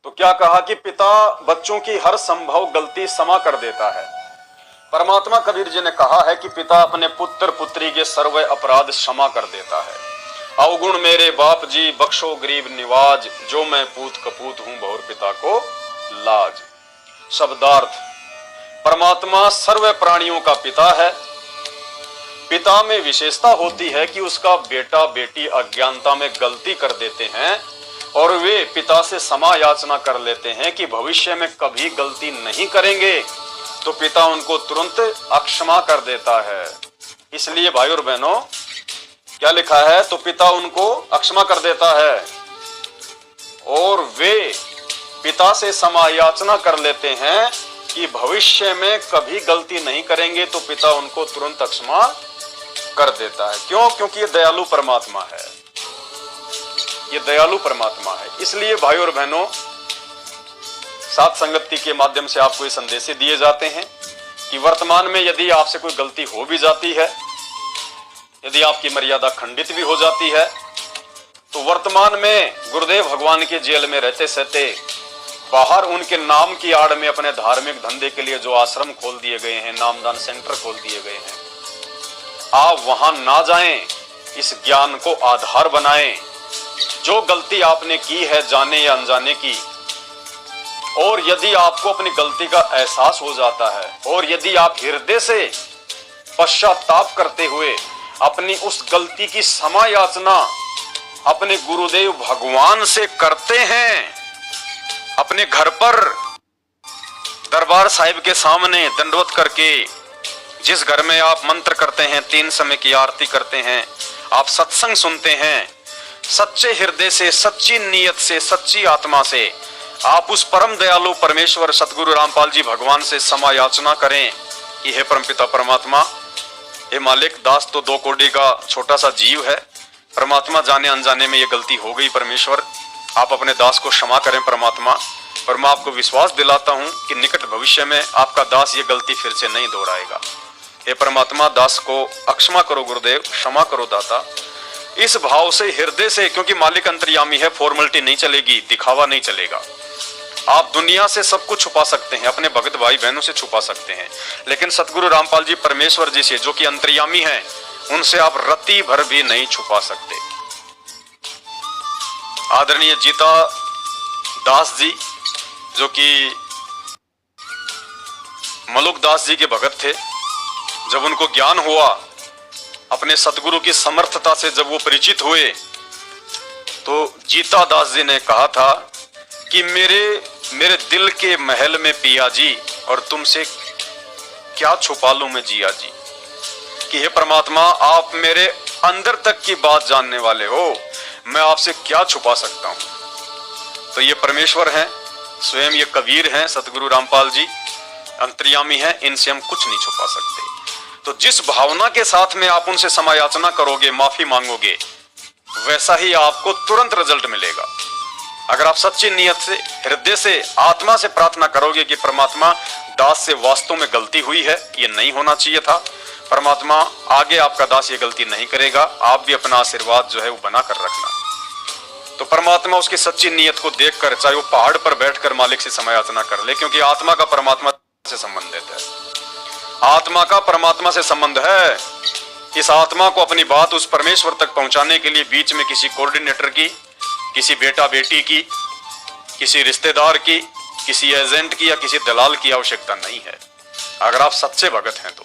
तो क्या कहा कि पिता बच्चों की हर संभव गलती क्षमा कर देता है। परमात्मा कबीर जी ने कहा है कि पिता अपने पुत्र पुत्री के सर्व अपराध क्षमा कर देता है। अवगुण मेरे बाप जी बख्शो गरीब निवाज, जो मैं पूत कपूत हूं बहुर पिता को लाज। शब्दार्थ, परमात्मा सर्व प्राणियों का पिता है। पिता में विशेषता होती है कि उसका बेटा बेटी अज्ञानता में गलती कर देते हैं और वे पिता से क्षमा याचना कर लेते हैं कि भविष्य में कभी गलती नहीं करेंगे, तो पिता उनको तुरंत अक्षमा कर देता है। इसलिए भाई और बहनों, क्या लिखा है, तो पिता उनको अक्षमा कर देता है और वे पिता से क्षमा याचना कर लेते हैं कि भविष्य में कभी गलती नहीं करेंगे, तो पिता उनको तुरंत अक्षमा कर देता है। क्यों? क्योंकि ये दयालु परमात्मा है, ये दयालु परमात्मा है। इसलिए भाई और बहनों, साथ संगति के माध्यम से आपको ये संदेश दिए जाते हैं कि वर्तमान में यदि आपसे कोई गलती हो भी जाती है, यदि आपकी मर्यादा खंडित भी हो जाती है, तो वर्तमान में गुरुदेव भगवान के जेल में रहते सहते बाहर उनके नाम की आड़ में अपने धार्मिक धंधे के लिए जो आश्रम खोल दिए गए हैं, नामदान सेंटर खोल दिए गए हैं, आप वहां ना जाएं, इस ज्ञान को आधार बनाएं। जो गलती आपने की है जाने या अनजाने की, और यदि आपको अपनी गलती का एहसास हो जाता है और यदि आप हृदय से पश्चाताप करते हुए अपनी उस गलती की क्षमा याचना अपने गुरुदेव भगवान से करते हैं, अपने घर पर दरबार साहिब के सामने दंडवत करके, जिस घर में आप मंत्र करते हैं, 3 समय की आरती करते हैं, आप सत्संग सुनते हैं, सच्चे हृदय से, सच्ची नीयत से, सच्ची आत्मा से आप उस परम दयालु परमेश्वर सतगुरु रामपाल जी भगवान से क्षमा याचना करें कि हे परमपिता परमात्मा, हे मालिक, दास तो 2 कौड़ी का छोटा सा जीव है, परमात्मा जाने अनजाने में ये गलती हो गई, परमेश्वर आप अपने दास को क्षमा करें परमात्मा। और मैं आपको विश्वास दिलाता हूं कि निकट भविष्य में आपका दास ये गलती फिर से नहीं दोहराएगा। हे परमात्मा, दास को अक्षमा करो गुरुदेव, क्षमा करो दाता। इस भाव से, हृदय से, क्योंकि मालिक अंतर्यामी है, फॉर्मेलिटी नहीं चलेगी, दिखावा नहीं चलेगा। आप दुनिया से सब कुछ छुपा सकते हैं, अपने भगत भाई बहनों से छुपा सकते हैं, लेकिन सतगुरु रामपाल जी परमेश्वर जी से, जो कि अंतर्यामी हैं, उनसे आप रत्ती भर भी नहीं छुपा सकते। आदरणीय जीता दास जी, जो कि मलुक दास जी के भगत थे, जब उनको ज्ञान हुआ, अपने सतगुरु की समर्थता से जब वो परिचित हुए, तो जीता दास जी ने कहा था कि मेरे दिल के महल में पिया जी, और तुमसे क्या छुपा लूं मैं जिया जी, कि हे परमात्मा, आप मेरे अंदर तक की बात जानने वाले हो, मैं आपसे क्या छुपा सकता हूं। तो ये परमेश्वर हैं, स्वयं ये कबीर हैं, सतगुरु रामपाल जी अंतर्यामी हैं, इनसे हम कुछ नहीं छुपा सकते। तो जिस भावना के साथ में आप उनसे क्षमा याचना करोगे, माफी मांगोगे, वैसा ही आपको तुरंत रिजल्ट मिलेगा। अगर आप सच्ची नियत से, हृदय से, आत्मा से प्रार्थना करोगे कि परमात्मा, दास से वास्तव में गलती हुई है, ये नहीं होना चाहिए था, परमात्मा आगे आपका दास ये गलती नहीं करेगा, आप भी अपना आशीर्वाद जो है वो बना कर रखना, तो परमात्मा उसकी सच्ची नियत को देखकर, चाहे वो पहाड़ पर बैठकर मालिक से क्षमा याचना कर ले, क्योंकि आत्मा का परमात्मा से संबंधित है, आत्मा का परमात्मा से संबंध है। इस आत्मा को अपनी बात उस परमेश्वर तक पहुंचाने के लिए बीच में किसी कोऑर्डिनेटर की, किसी बेटा बेटी की, किसी रिश्तेदार की, किसी एजेंट की या किसी दलाल की आवश्यकता नहीं है, अगर आप सच्चे भगत हैं तो।